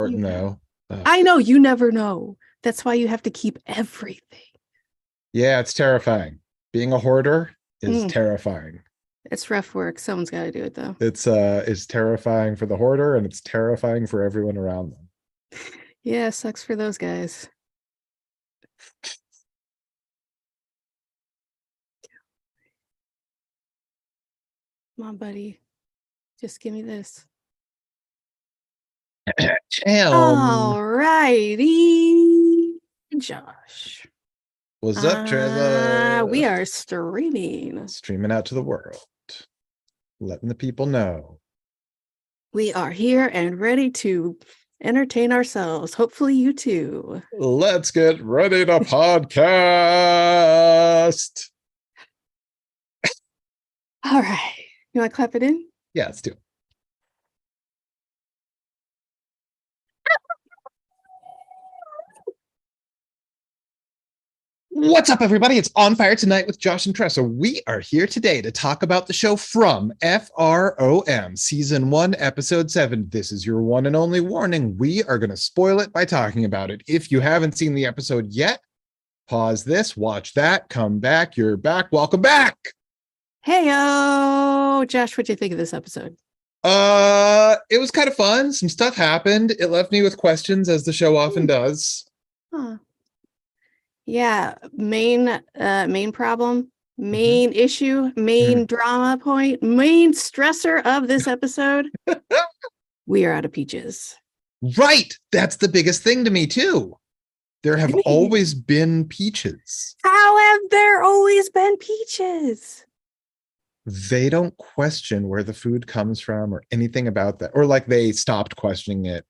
important though. Ugh. I know, you never know. That's why you have to keep everything. Yeah, it's terrifying. Being a hoarder is Mm, terrifying. it's rough work. Someone's got to do it though. It's terrifying for the hoarder and it's terrifying for everyone around them. Yeah, sucks for those guys. Come on, buddy. Just give me this. All righty, Josh. What's up, Trevor? We are streaming. Streaming out to the world. Letting the people know. We are here and ready to entertain ourselves. Hopefully you too. Let's get ready to podcast. All right. You want to clap it in? Yeah, let's do it. What's up, everybody? It's On Fire Tonight with Josh and Tressa. We are here today to talk about the show From FROM, Season 1, Episode 7. This is your one and only warning. We are going to spoil it by talking about it. If you haven't seen the episode yet, pause this, watch that, come back. You're back. Welcome back. Hey-o! Josh, what'd you think of this episode? It was kind of fun. Some stuff happened. It left me with questions, as the show often does. Huh. Yeah, main problem, main issue, main drama point, main stressor of this episode. We are out of peaches. Right. That's the biggest thing to me, too. There have always been peaches. How have there always been peaches? They don't question where the food comes from or anything about that. Or like they stopped questioning it.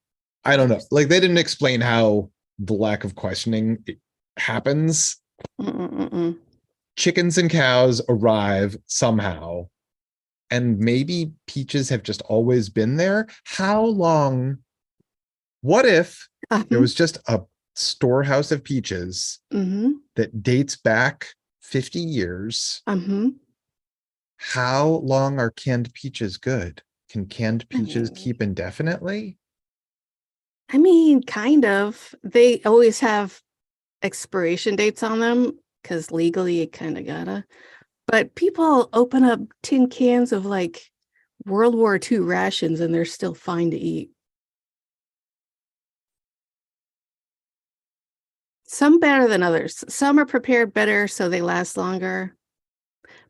I don't know. Like they didn't explain how the lack of questioning happens. Chickens and cows arrive somehow. And maybe peaches have just always been there. How long? What if there was just a storehouse of peaches that dates back 50 years? How long are canned peaches good? Can canned peaches keep indefinitely? I mean, kind of. They always have expiration dates on them because legally it kind of gotta. But people open up tin cans of like World War II rations and they're still fine to eat. Some better than others. Some are prepared better so they last longer.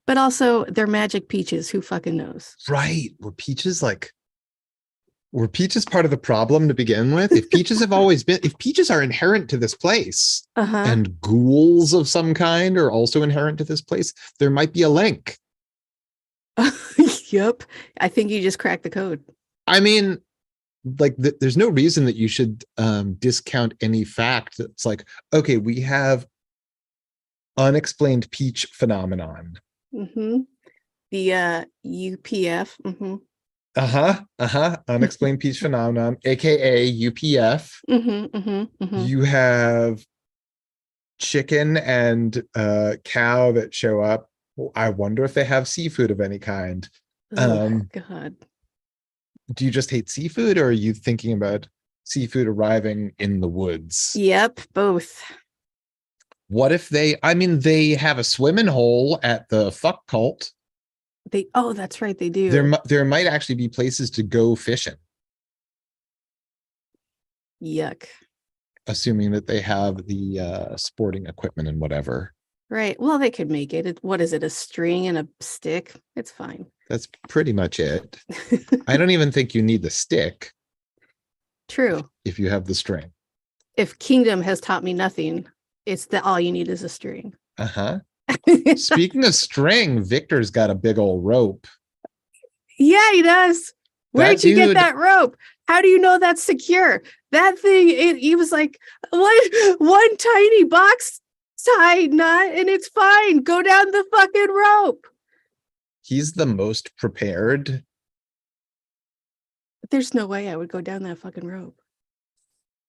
But also they're magic peaches. Who fucking knows? Right. Were peaches part of the problem to begin with? If peaches have always been, if peaches are inherent to this place and ghouls of some kind are also inherent to this place, there might be a link. Yep. I think you just cracked the code. I mean, like there's no reason that you should discount any fact that's like, okay, we have unexplained peach phenomenon. The UPF. Unexplained peach phenomenon, aka UPF. You have chicken and cow that show up. I wonder if they have seafood of any kind. God. Do you just hate seafood, or are you thinking about seafood arriving in the woods? Yep, both. What if they have a swimming hole at the fuck cult. That's right, they do. There might actually be places to go fishing. Yuck. Assuming that they have the sporting equipment and whatever. Right. Well, they could make it. What is it? A string and a stick? It's fine. That's pretty much it. I don't even think you need the stick. True. If you have the string. If Kingdom has taught me nothing, it's that all you need is a string. Speaking of string, Victor's got a big old rope. Yeah, he does. Where'd you get that rope? How do you know that's secure? That thing, he was like, one tiny box tie knot and it's fine. Go down the fucking rope. He's the most prepared. There's no way I would go down that fucking rope.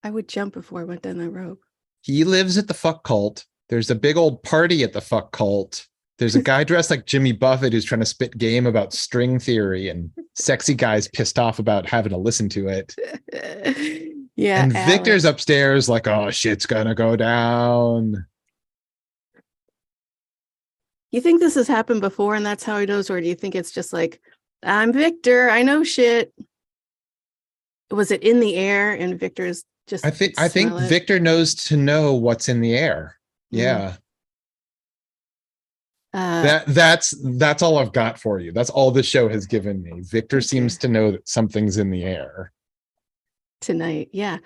I would jump before I went down that rope. He lives at the fuck cult. There's a big old party at the fuck cult. There's a guy dressed like Jimmy Buffett who's trying to spit game about string theory, and sexy guys pissed off about having to listen to it. Yeah, And Victor's Alex. upstairs like, oh, shit's gonna go down. You think this has happened before and that's how he knows, or do you think it's just like, I'm Victor, I know shit? Was it in the air and Victor's just could I think smell it? Victor knows to know what's in the air. Mm. Yeah. Uh, That's all I've got for you. That's all the show has given me. Victor seems okay. to know that something's in the air. Tonight, yeah.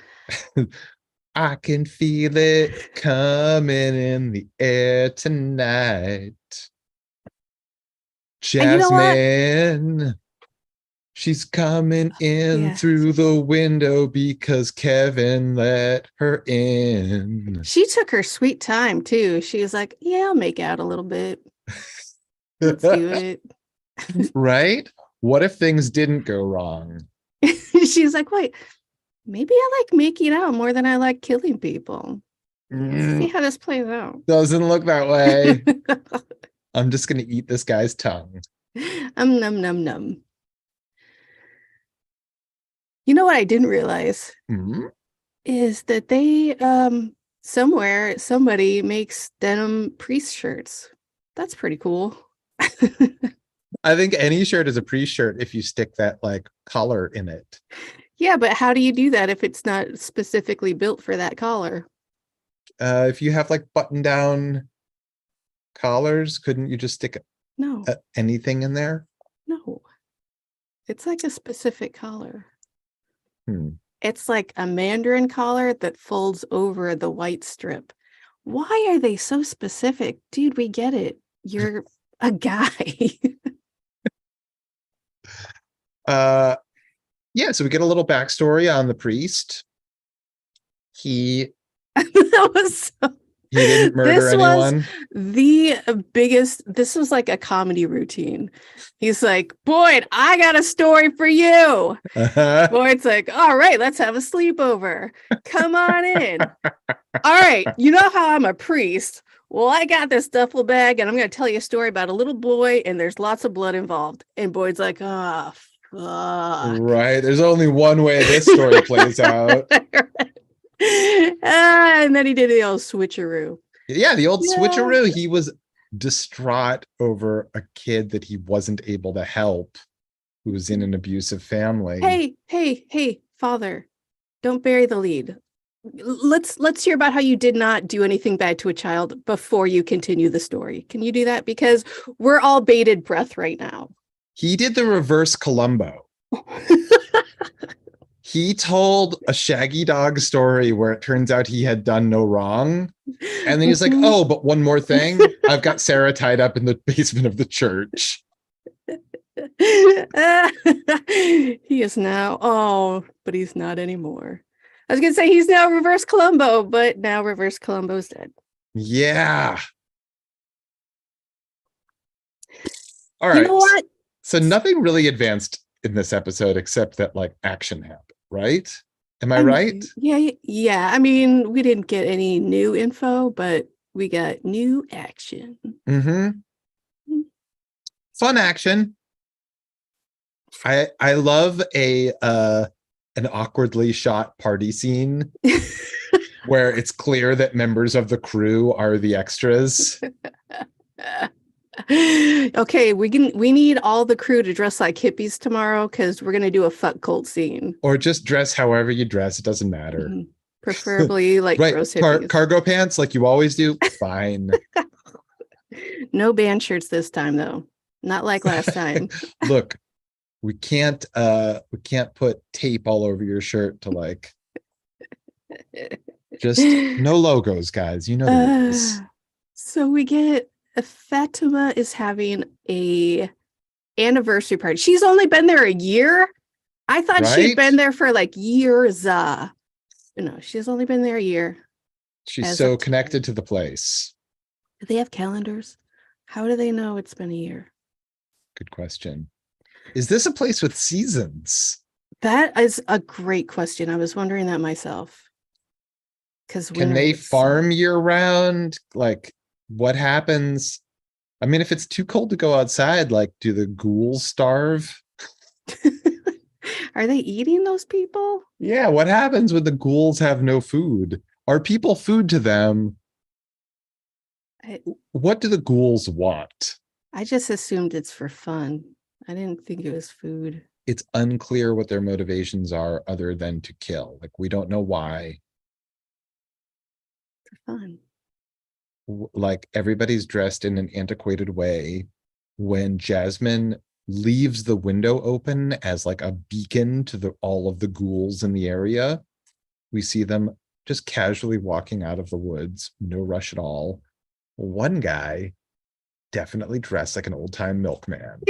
I can feel it coming in the air tonight. And you know what? Jasmine, she's coming in Yeah. through the window because Kevin let her in. She took her sweet time too. She was like, yeah, I'll make out a little bit. Let's do it. Right? What if things didn't go wrong? She's like, wait, maybe I like making out more than I like killing people. Let's see how this plays out. Doesn't look that way. I'm just going to eat this guy's tongue. Num num num. You know what I didn't realize Mm-hmm. is that they somewhere somebody makes denim priest shirts. That's pretty cool. I think any shirt is a pre-shirt if you stick that like collar in it. Yeah, but how do you do that if it's not specifically built for that collar? If you have like button-down collars, couldn't you just stick No, anything in there? no. It's like a specific collar. Hmm. It's like a mandarin collar that folds over the white strip. Why are they so specific? Dude, we get it. You're a guy. Yeah, so we get a little backstory on the priest. He That was so he didn't murder this was anyone. the biggest, this was like a comedy routine. He's like, Boyd, I got a story for you. Boyd's like, all right, let's have a sleepover. Come on in. All right, you know how I'm a priest. Well, I got this duffel bag and I'm going to tell you a story about a little boy and there's lots of blood involved. And Boyd's like, oh, fuck. Right. There's only one way this story plays out. And then he did the old switcheroo. Yeah, the old Yeah. switcheroo. He was distraught over a kid that he wasn't able to help who was in an abusive family. Hey, father, don't bury the lead. Let's hear about how you did not do anything bad to a child before you continue the story. Can you do that? Because we're all bated breath right now. He did the reverse Columbo. He told a Shaggy Dog story where it turns out he had done no wrong. And then he's like, oh, but one more thing. I've got Sarah tied up in the basement of the church. He is now, but he's not anymore. I was going to say he's now reverse Columbo, but now reverse Columbo's dead. Yeah. All right. You know what? So nothing really advanced in this episode except that like action happened, right? Am I right? Yeah. I mean, we didn't get any new info, but we got new action. Mm-hmm. Fun action. I love an awkwardly shot party scene where it's clear that members of the crew are the extras. Okay, we need all the crew to dress like hippies tomorrow because we're gonna do a fuck cult scene. Or just dress however you dress, it doesn't matter. Mm-hmm. Preferably like right. gross hippies. Cargo pants like you always do. Fine. No band shirts this time though. Not like last time. Look, we can't put tape all over your shirt to like just no logos, guys. You know the rules. So we get Fatima is having a anniversary party. She's only been there a year. I thought she'd been there for like years. No, she's only been there a year. She's so connected to the place. Do they have calendars? How do they know it's been a year? Good question. Is this a place with seasons? That is a great question. I was wondering that myself. Because can they farm year round? Like, what happens? I mean, if it's too cold to go outside, like, do the ghouls starve? Are they eating those people? Yeah, what happens when the ghouls have no food? Are people food to them? I, What do the ghouls want? I just assumed it's for fun. I didn't think it was food. It's unclear what their motivations are other than to kill. Like, we don't know why. For fun. Like, everybody's dressed in an antiquated way. When Jasmine leaves the window open as like a beacon to all of the ghouls in the area, we see them just casually walking out of the woods, no rush at all. One guy definitely dressed like an old time milkman.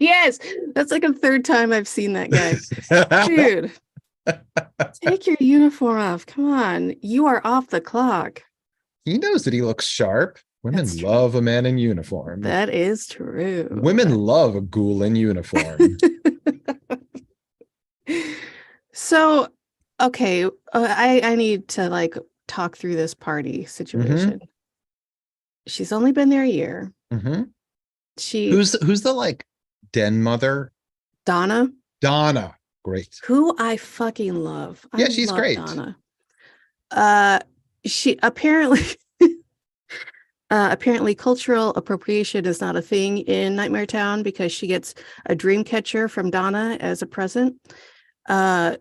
Yes, that's like a third time I've seen that guy. Dude, take your uniform off. Come on. You are off the clock. He knows that he looks sharp. Women That's true. love a man in uniform. That is true. Women love a ghoul in uniform. So, okay, I need to like talk through this party situation. She's only been there a year. Who's the like den mother? Donna. Great. Who I fucking love. Yeah, she's love great. Donna. She apparently cultural appropriation is not a thing in Nightmare Town because she gets a dream catcher from Donna as a present. It's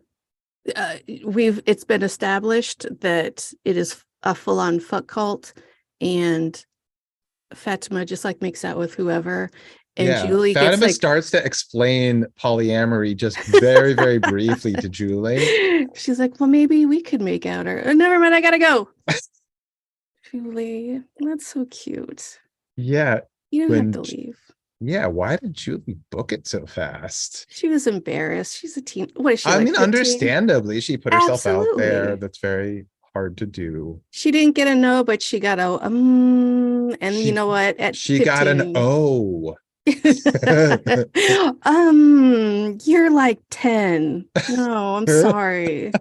been established that it is a full-on fuck cult, and Fatima just like makes out with whoever. And yeah, Julie Fatima gets like starts to explain polyamory just very, very briefly to Julie. She's like, well, maybe we could make out, or never mind, I gotta go. Julie, that's so cute. Yeah. You don't have to leave. Yeah, why did Julie book it so fast? She was embarrassed. She's a teen. What is she? I like mean, 15? understandably, she put herself out Absolutely. there. That's very hard to do. She didn't get a no, but she got a and you know what? At she 15, got an O. You're like 10. No, I'm sorry.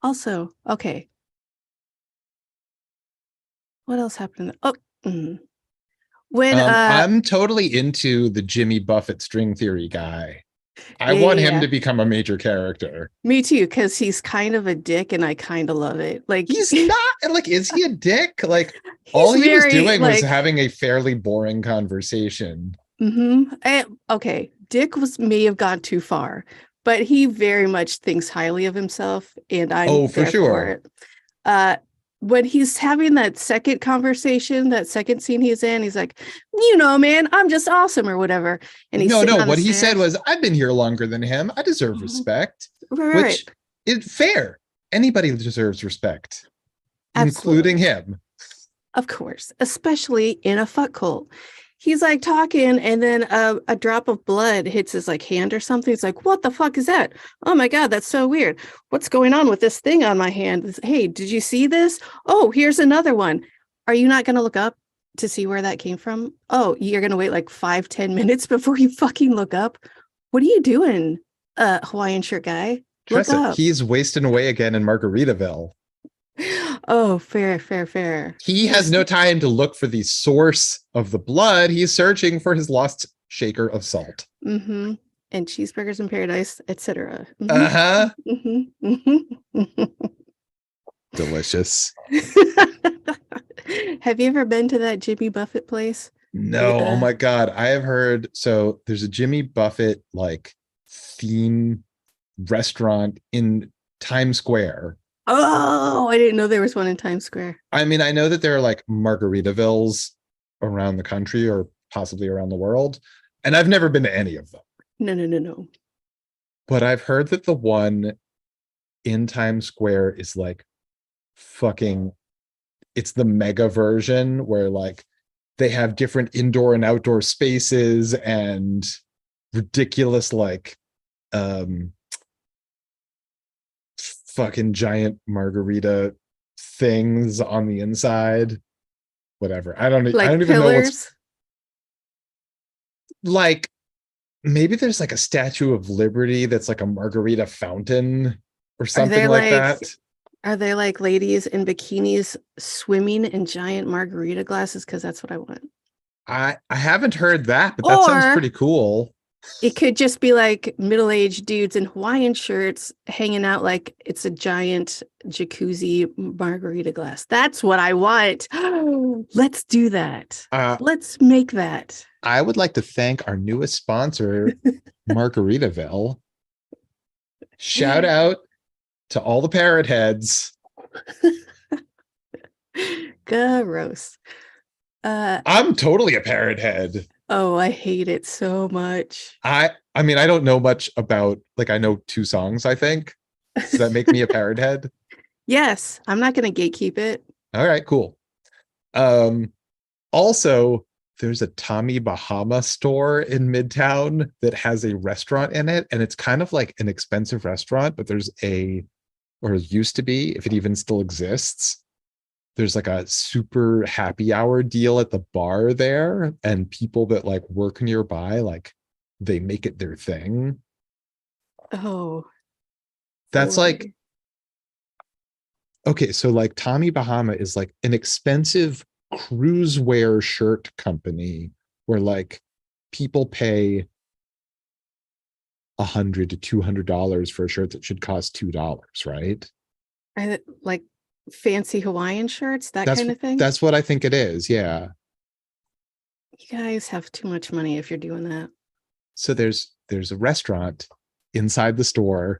Also, okay. What else happened? When I'm totally into the Jimmy Buffett string theory guy. I want him to become a major character. Me too, because he's kind of a dick and I kind of love it. Like, he's not like, is he a dick? Like, all he was doing was having a fairly boring conversation. Okay, Dick may have gone too far, but he very much thinks highly of himself, and I'm for sure. For it. When he's having that second conversation, that second scene he's in, he's like, you know, man, I'm just awesome or whatever. And he's what he said was, I've been here longer than him. I deserve respect, which is fair. Anybody deserves respect, including him. Of course, especially in a fuck cult. He's like talking, and then a drop of blood hits his like hand or something. He's like, what the fuck is that? Oh my God, that's so weird. What's going on with this thing on my hand? Hey, did you see this? Oh, here's another one. Are you not going to look up to see where that came from? Oh, you're going to wait like 5-10 minutes before you fucking look up? What are you doing, Hawaiian shirt guy? Look up. He's wasting away again in Margaritaville. Oh, fair. He has no time to look for the source of the blood. He's searching for his lost shaker of salt. And cheeseburgers in paradise, etc. Delicious. Have you ever been to that Jimmy Buffett place? No. Oh my God. I have heard. So there's a Jimmy Buffett like theme restaurant in Times Square. Oh, I didn't know there was one in Times Square. I mean, I know that there are like Margaritavilles around the country or possibly around the world, and I've never been to any of them. No. But I've heard that the one in Times Square is like fucking, it's the mega version where like they have different indoor and outdoor spaces and ridiculous like fucking giant margarita things on the inside. Whatever. I don't even know what's like. Maybe there's like a Statue of Liberty that's like a margarita fountain or something like that. Are they like ladies in bikinis swimming in giant margarita glasses? Because that's what I want. I haven't heard that, but that sounds Or pretty cool. it could just be like middle-aged dudes in Hawaiian shirts hanging out like it's a giant jacuzzi margarita glass. That's what I want. Let's do that. Uh, Let's make that. I would like to thank our newest sponsor, Margaritaville. Shout out to all the parrot heads. Gross. I'm totally a parrot head. Oh, I hate it so much. I mean, I don't know much about, like, I know 2 songs, I think. Does that make me a parrot head? Yes, I'm not going to gatekeep it. All right, cool. Also, there's a Tommy Bahama store in Midtown that has a restaurant in it, and it's kind of like an expensive restaurant, but there's or it used to be, if it even still exists, there's like a super happy hour deal at the bar there, and people that like work nearby, like they make it their thing. Oh, That's boy. like, okay, so like Tommy Bahama is like an expensive cruise wear shirt company where like people pay $100 to $200 for a shirt that should cost $2, right? Like fancy Hawaiian shirts, that kind of thing. That's what I think it is. Yeah. You guys have too much money if you're doing that. So there's a restaurant inside the store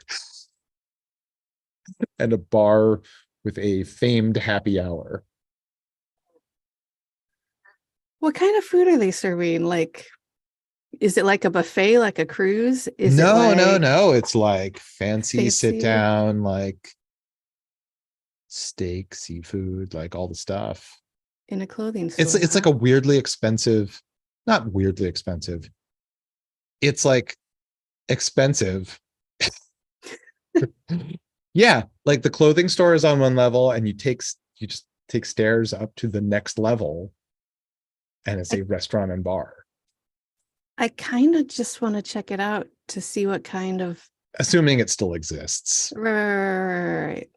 and a bar with a famed happy hour. What kind of food are they serving? Like, is it like a buffet, like a cruise? Is it No, like no. It's like fancy sit fancy down, like steak, seafood, like all the stuff. in a clothing store? It's like a weirdly expensive, not weirdly expensive. It's like expensive. Yeah, like the clothing store is on one level and you just take stairs up to the next level and it's a restaurant and bar. I kind of just want to check it out to see what kind of Assuming it still exists. right.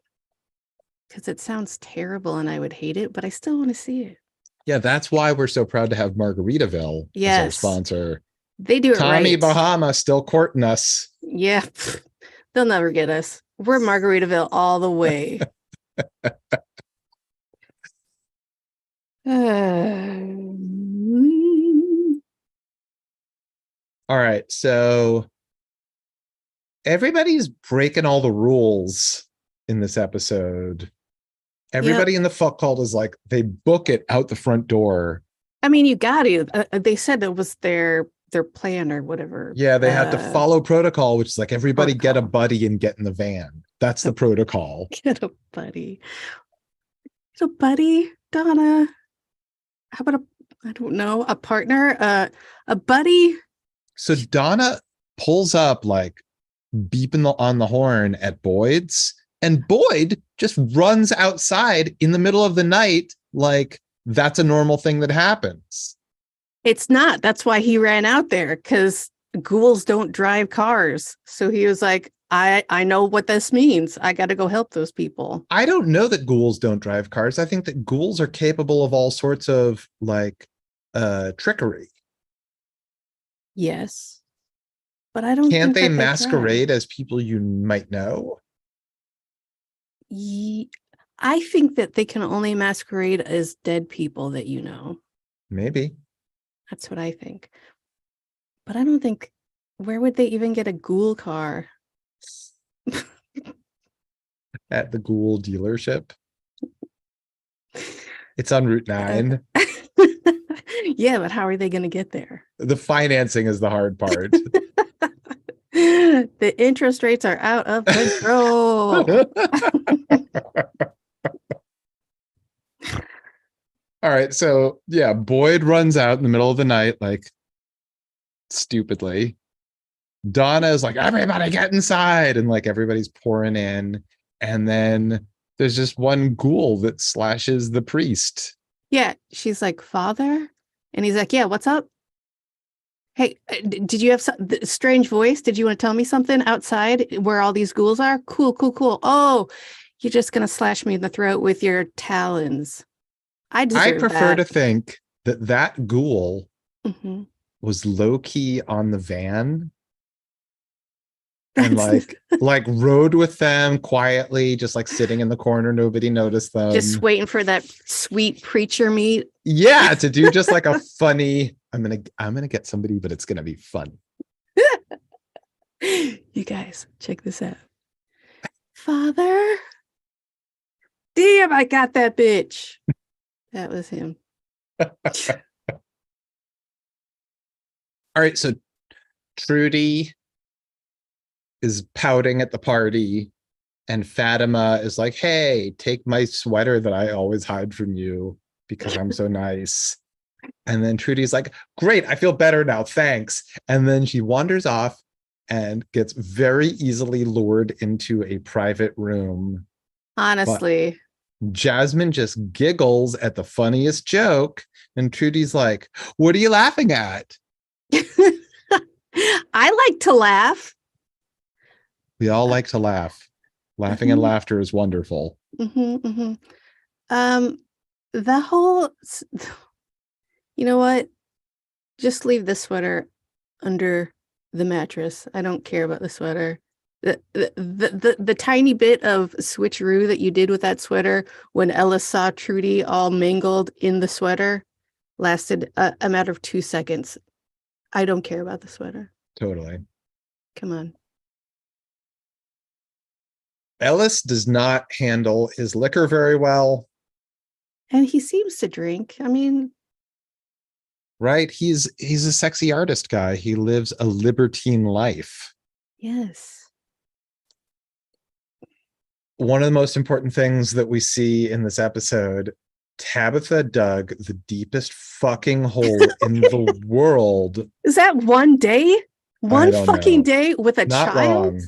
Because it sounds terrible and I would hate it, but I still want to see it. Yeah, that's why we're so proud to have Margaritaville as our sponsor. They do it Tommy right. Bahama still courting us. Yeah, they'll never get us. We're Margaritaville all the way. All right, so everybody's breaking all the rules in this episode. Everybody in the fuck cult is like, they book it out the front door. I mean, you got to. They said it was their plan or whatever. Yeah, they had to follow protocol, which is like everybody get a buddy and get in the van. That's the protocol. Get a buddy. Get a buddy, Donna. How about I don't know, a partner, a buddy? So Donna pulls up like beeping on the horn at Boyd's, and Boyd just runs outside in the middle of the night like that's a normal thing that happens. It's not. That's why he ran out there, because ghouls don't drive cars. So he was like, I know what this means. I got to go help those people. I don't know that ghouls don't drive cars. I think that ghouls are capable of all sorts of like trickery. Yes. But I don't Can't think they that masquerade as people you might know? I think that they can only masquerade as dead people that you know. Maybe. That's what I think. But I don't think, where would they even get a ghoul car? At the ghoul dealership. It's on Route 9. Yeah, but how are they going to get there? The financing is the hard part. The interest rates are out of control. All right, so yeah, Boyd runs out in the middle of the night, like stupidly. Donna is like, everybody get inside, and like everybody's pouring in, and then there's just one ghoul that slashes the priest. Yeah, she's like, Father? And he's like, yeah, what's up? Hey, did you have some strange voice? Did you want to tell me something outside where all these ghouls are? Cool. Oh, you're just going to slash me in the throat with your talons. I prefer to think that ghoul Mhm. was low-key on the van and That's like rode with them quietly, just like sitting in the corner. Nobody noticed just them. waiting for that sweet preacher meet. Yeah, to do just like a funny, I'm gonna get somebody, but it's gonna be fun. You guys, check this out. Father, damn, I got that bitch. That was him. All right, so Trudy is pouting at the party, and Fatima is like, hey, take my sweater that I always hide from you because I'm so nice. And then Trudy's like, great, I feel better now, thanks. And then she wanders off and gets very easily lured into a private room. But Honestly. Jasmine just giggles at the funniest joke. And Trudy's like, what are you laughing at? I like to laugh. We all like to laugh. Laughing and laughter is wonderful. The whole, you know what? Just leave the sweater under the mattress. I don't care about the sweater. The tiny bit of switcheroo that you did with that sweater when Ellis saw Trudy all mangled in the sweater lasted a matter of 2 seconds. I don't care about the sweater. Totally. Come on. Ellis does not handle his liquor very well. And he seems to drink. I mean, right? He's a sexy artist guy. He lives a libertine life. yes. One of the most important things that we see in this episode, Tabitha dug the deepest fucking hole in the world. Is that one day? One fucking know. day with a Not child? wrong.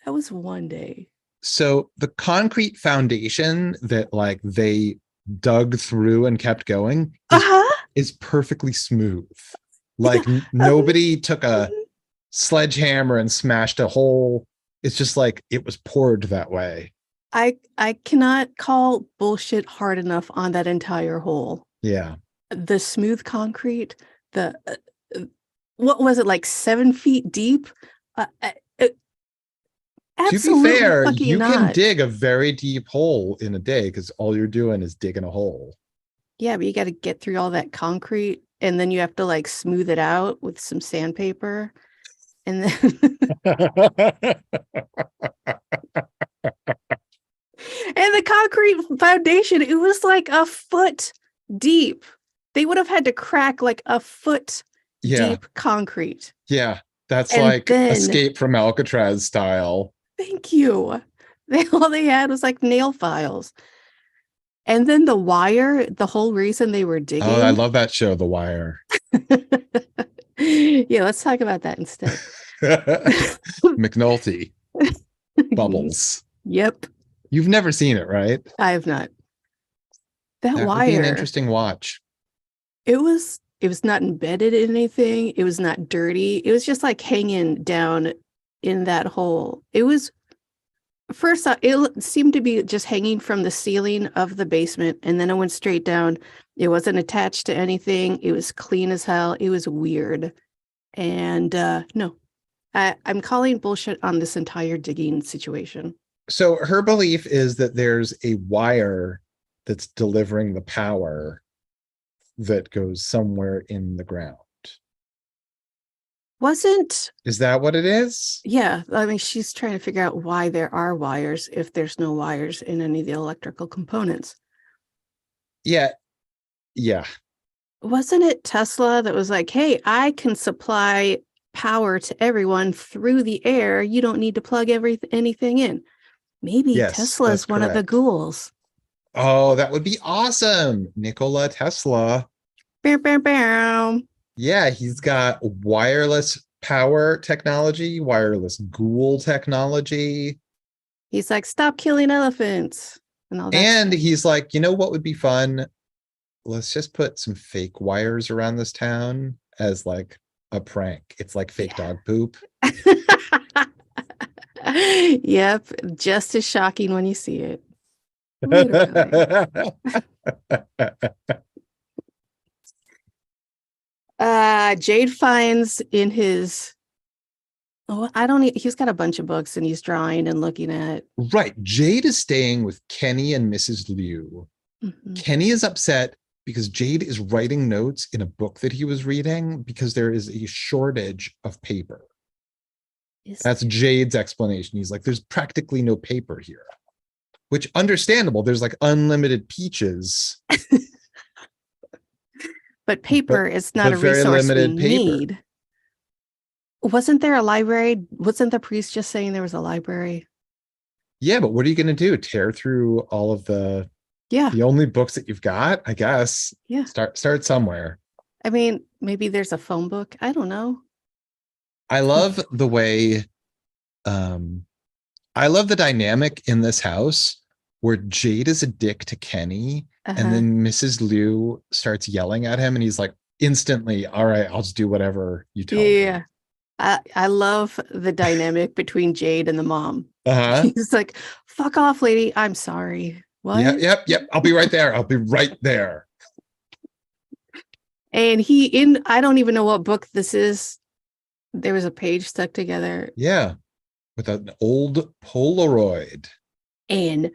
That was one day. So the concrete foundation that like they dug through and kept going is perfectly smooth. Like nobody took a sledgehammer and smashed a hole. It's just like it was poured that way. I cannot call bullshit hard enough on that entire hole. Yeah. The smooth concrete, the what was it, like 7 feet deep? To be fair, you not. can dig a very deep hole in a day because all you're doing is digging a hole. Yeah, but you got to get through all that concrete and then you have to like smooth it out with some sandpaper. And then and the concrete foundation, it was like a foot deep. They would have had to crack like a foot deep concrete. Yeah, that's and like then, Escape from Alcatraz style. Thank you. All they had was like nail files. And then the wire, the whole reason they were digging. Oh, I love that show, The Wire. Yeah, let's talk about that instead. McNulty. Bubbles. Yep. You've never seen it, right? I have not. That wire would be an interesting watch. It was not embedded in anything. It was not dirty. It was just like hanging down in that hole. It was first it seemed to be just hanging from the ceiling of the basement, and then it went straight down. It wasn't attached to anything. It was clean as hell. It was weird. And no, I'm calling bullshit on this entire digging situation. So her belief is that there's a wire that's delivering the power that goes somewhere in the ground. Is that what it is? Yeah. I mean, she's trying to figure out why there are wires if there's no wires in any of the electrical components. Yeah. Wasn't it Tesla that was like, hey, I can supply power to everyone through the air. You don't need to plug anything in. Maybe Tesla is one of the ghouls. Oh, that would be awesome. Nikola Tesla. Bam, bam, bam. Yeah, he's got wireless power technology, wireless ghoul technology. He's like, stop killing elephants. And all that. And he's like, you know what would be fun? Let's just put some fake wires around this town as like a prank. It's like fake dog poop. Yep, just as shocking when you see it. Jade finds in his I don't he's got a bunch of books and he's drawing and looking at. Right. Jade is staying with Kenny and Mrs. Liu. Mhm. Kenny is upset because Jade is writing notes in a book that he was reading because there is a shortage of paper. That's Jade's explanation. He's like, there's practically no paper here, which understandable. There's like unlimited peaches. But paper is not a very resource we limited paper. need. Wasn't there a library? Wasn't the priest just saying there was a library? Yeah, but what are you going to do? Tear through all of the only books that you've got? I guess. Yeah. Start somewhere. I mean, maybe there's a phone book. I don't know. I love the way I love the dynamic in this house where Jade is a dick to Kenny and then Mrs. Liu starts yelling at him and he's like instantly, all right, I'll just do whatever you tell me. Yeah. I love the dynamic between Jade and the mom. He's like, fuck off, lady. I'm sorry. What? Yep. I'll be right there. I'll be right there. And I don't even know what book this is. There was a page stuck together. Yeah. With an old Polaroid. And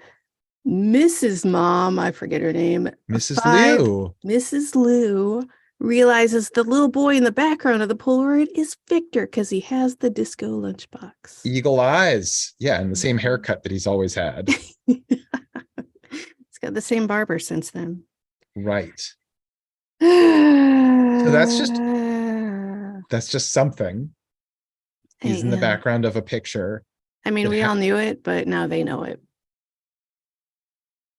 Mrs. Mom, I forget her name. Mrs. Liu. Mrs. Liu realizes the little boy in the background of the Polaroid is Victor because he has the disco lunchbox. Eagle eyes. Yeah, and the same haircut that he's always had. He's got the same barber since then. Right. So that's just something. He's in the background of a picture. I mean, we all knew it, but now they know it.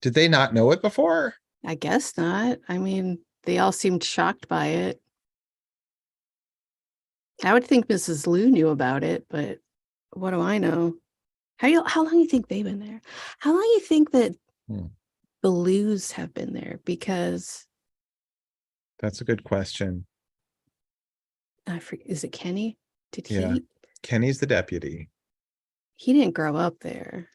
Did they not know it before? I guess not. I mean, they all seemed shocked by it. I would think Mrs. Liu knew about it, but what do I know? How long do you think they've been there? How long do you think that the Lius have been there? Because that's a good question. Is it Kenny? Kenny's the deputy. He didn't grow up there.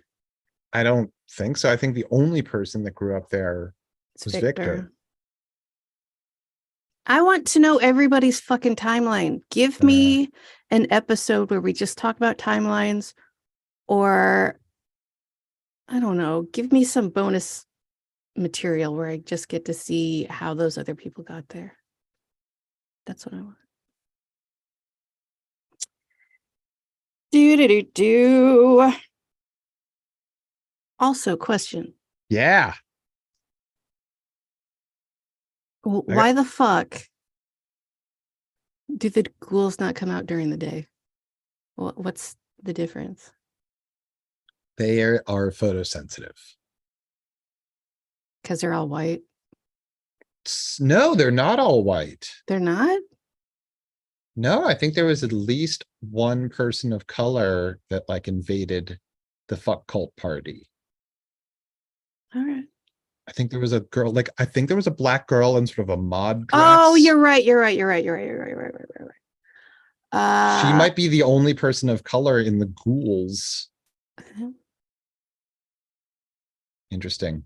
I don't think so. I think the only person that grew up there was Victor. I want to know everybody's fucking timeline. Give me an episode where we just talk about timelines, or I don't know, give me some bonus material where I just get to see how those other people got there. That's what I want. Do. Also, question. Yeah. Why the fuck do the ghouls not come out during the day? What's the difference? They are photosensitive. Because they're all white? No, they're not all white. They're not? No, I think there was at least one person of color that like invaded the fuck cult party. All right. I think there was a girl, I think there was a black girl in sort of a mod dress. Oh, you're right. Right. She might be the only person of color in the ghouls. Interesting.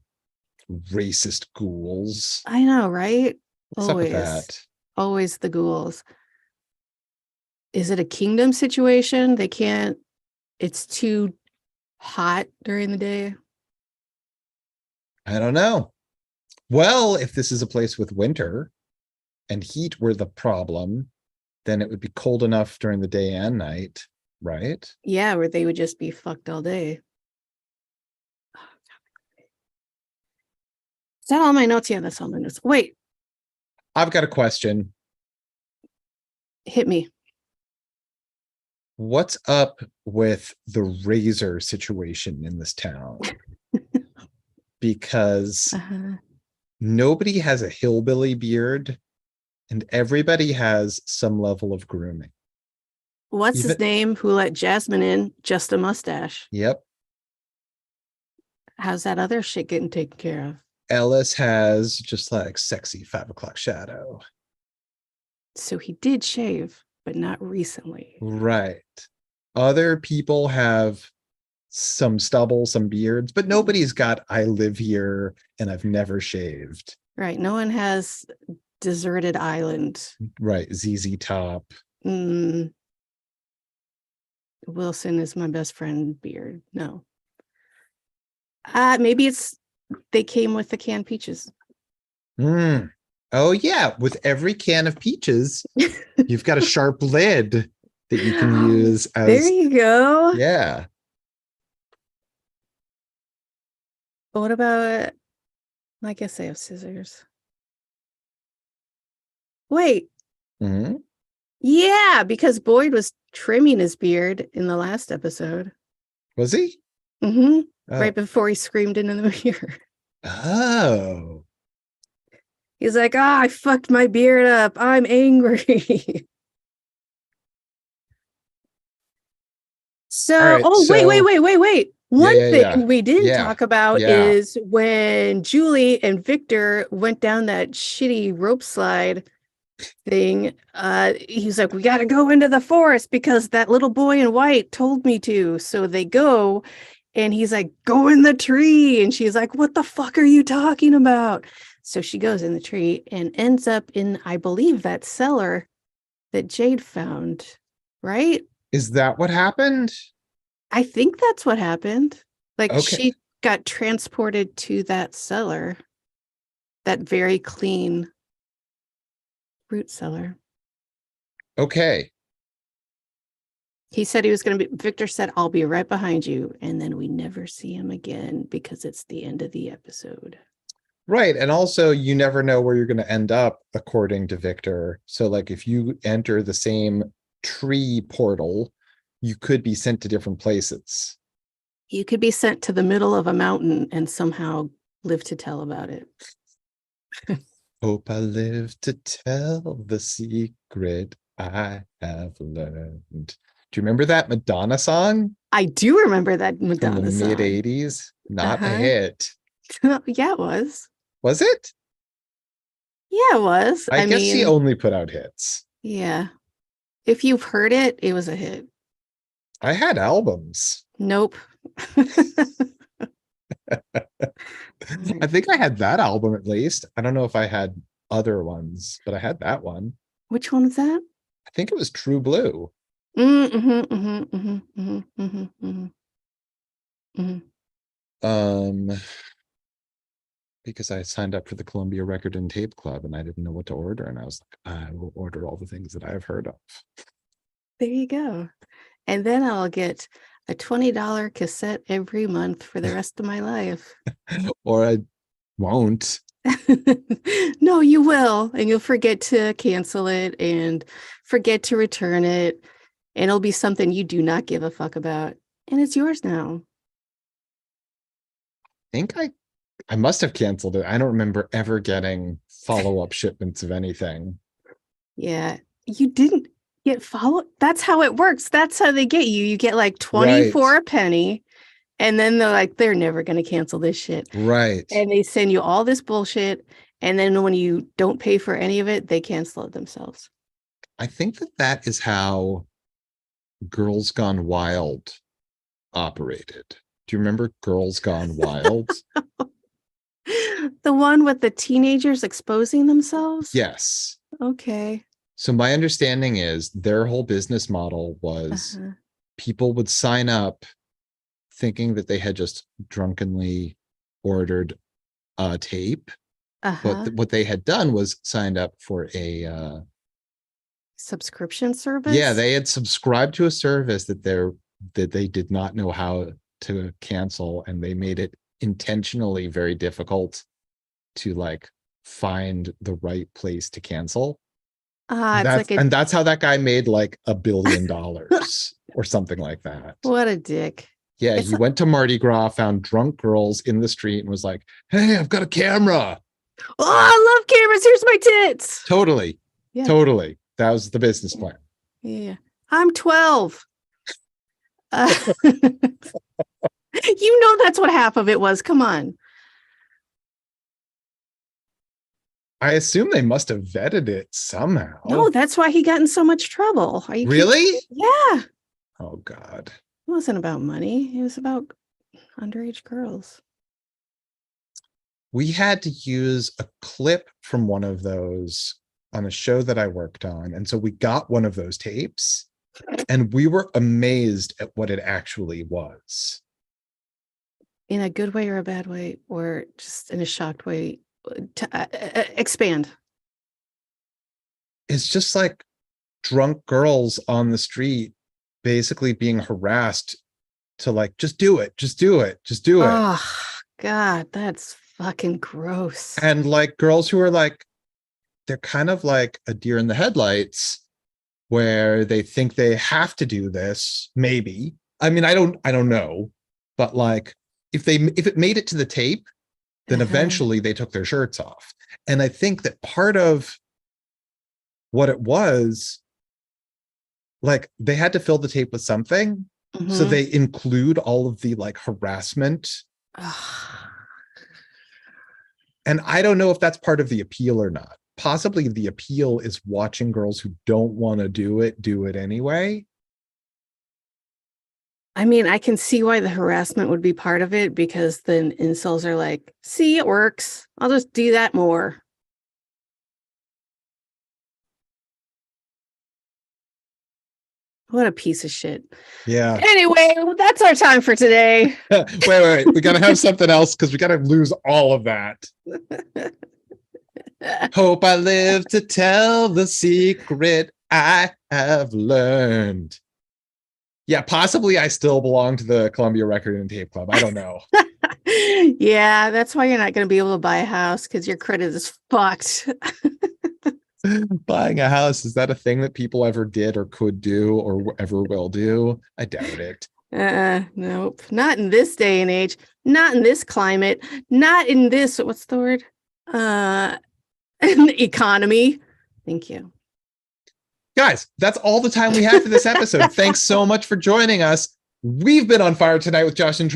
Racist ghouls. I know, right? What's up with that? Always the ghouls. Is it a kingdom situation? It's too hot during the day. I don't know. Well, if this is a place with winter and heat were the problem, then it would be cold enough during the day and night, right? Yeah, where they would just be fucked all day. Is that all my notes? Yeah, that's all my notes. Wait. I've got a question. Hit me. What's up with the razor situation in this town? Because nobody has a hillbilly beard and everybody has some level of grooming. What's his name who let Jasmine in? Just a mustache. Yep. How's that other shit getting taken care of? Ellis has just like sexy 5 o'clock shadow. So he did shave, but not recently. Right. Other people have some stubble, some beards, but nobody's got, I live here and I've never shaved. Right. No one has deserted island. Right. ZZ Top. Mm, Wilson is my best friend beard. No. Maybe they came with the canned peaches. Mm. Oh yeah, with every can of peaches, you've got a sharp lid that you can use as. There you go. Yeah. What about? I guess I have scissors. Wait. Mm-hmm. Yeah, because Boyd was trimming his beard in the last episode. Was he? Mm-hmm. Oh. Right before he screamed into the mirror. Oh. He's like, I fucked my beard up. I'm angry. So, Right, wait. One thing we didn't talk about is when Julie and Victor went down that shitty rope slide thing. He's like, we got to go into the forest because that little boy in white told me to. So they go, and he's like, go in the tree. And she's like, what the fuck are you talking about? So she goes in the tree and ends up in, I believe, that cellar that Jade found, right? Is that what happened? I think that's what happened. Like, okay. She got transported to that cellar, that very clean root cellar. Okay. He said he was going to be, Victor said, I'll be right behind you. And then we never see him again because it's the end of the episode. Right. And also, you never know where you're going to end up, according to Victor. So, like, if you enter the same tree portal, you could be sent to different places. You could be sent to the middle of a mountain and somehow live to tell about it. Hope I live to tell the secret I have learned. Do you remember that Madonna song? I do remember that Madonna from the song. mid-'80s. Not a hit. Yeah, it was. Was it? Yeah, it was. I guess she only put out hits. Yeah. If you've heard it, it was a hit. I had albums. Nope. I think I had that album at least. I don't know if I had other ones, but I had that one. Which one was that? I think it was True Blue. Because I signed up for the Columbia Record and Tape Club and I didn't know what to order. And I was like, I will order all the things that I've heard of. There you go. And then I'll get a $20 cassette every month for the rest of my life. Or I won't. No, you will. And you'll forget to cancel it and forget to return it. And it'll be something you do not give a fuck about. And it's yours now. I think I must have canceled it. I don't remember ever getting follow-up shipments of anything. Yeah. You didn't get follow. That's how it works. That's how they get you. You get like 20 for a penny. And then they're like, they're never going to cancel this shit. Right. And they send you all this bullshit. And then when you don't pay for any of it, they cancel it themselves. I think that is how Girls Gone Wild operated. Do you remember Girls Gone Wild? The one with the teenagers exposing themselves? Yes. Okay. So my understanding is their whole business model was people would sign up thinking that they had just drunkenly ordered a tape. But what they had done was signed up for a subscription service. Yeah, they had subscribed to a service that they did not know how to cancel, and they made it intentionally very difficult to like find the right place to cancel. And that's how that guy made like $1 billion or something like that. What a dick. Yeah, he went to Mardi Gras, found drunk girls in the street and was like, hey, I've got a camera. Oh, I love cameras. Here's my tits. Totally. Yeah. Totally. That was the business plan. Yeah. I'm 12. You know that's what half of it was. Come on. I assume they must have vetted it somehow. No, that's why he got in so much trouble. Are you really? Kidding? Yeah. Oh, God. It wasn't about money. It was about underage girls. we had to use a clip from one of those on a show that I worked on. And so we got one of those tapes and we were amazed at what it actually was. In a good way or a bad way, or just in a shocked way? Expand. It's just like drunk girls on the street basically being harassed to like, just do it, just do it, just do it. Oh, God, that's fucking gross. And like girls who are like, they're kind of like a deer in the headlights where they think they have to do this, maybe. I mean, I don't know, but like if it made it to the tape, then eventually they took their shirts off. And I think that part of what it was, like they had to fill the tape with something. So they include all of the like harassment. And I don't know if that's part of the appeal or not. Possibly the appeal is watching girls who don't want to do it anyway. I mean, I can see why the harassment would be part of it, because then incels are like, see, it works. I'll just do that more. What a piece of shit. Yeah. Anyway, that's our time for today. wait. We got to have something else because we got to lose all of that. Hope I live to tell the secret I have learned. Yeah, possibly I still belong to the Columbia Record and Tape Club. I don't know. Yeah, that's why you're not going to be able to buy a house, because your credit is fucked. Buying a house, is that a thing that people ever did or could do or ever will do? I doubt it. Nope. Not in this day and age. Not in this climate. Not in this, what's the word? Economy. Thank you. Guys, that's all the time we have for this episode. Thanks so much for joining us. We've been on fire tonight with Josh and Trevor.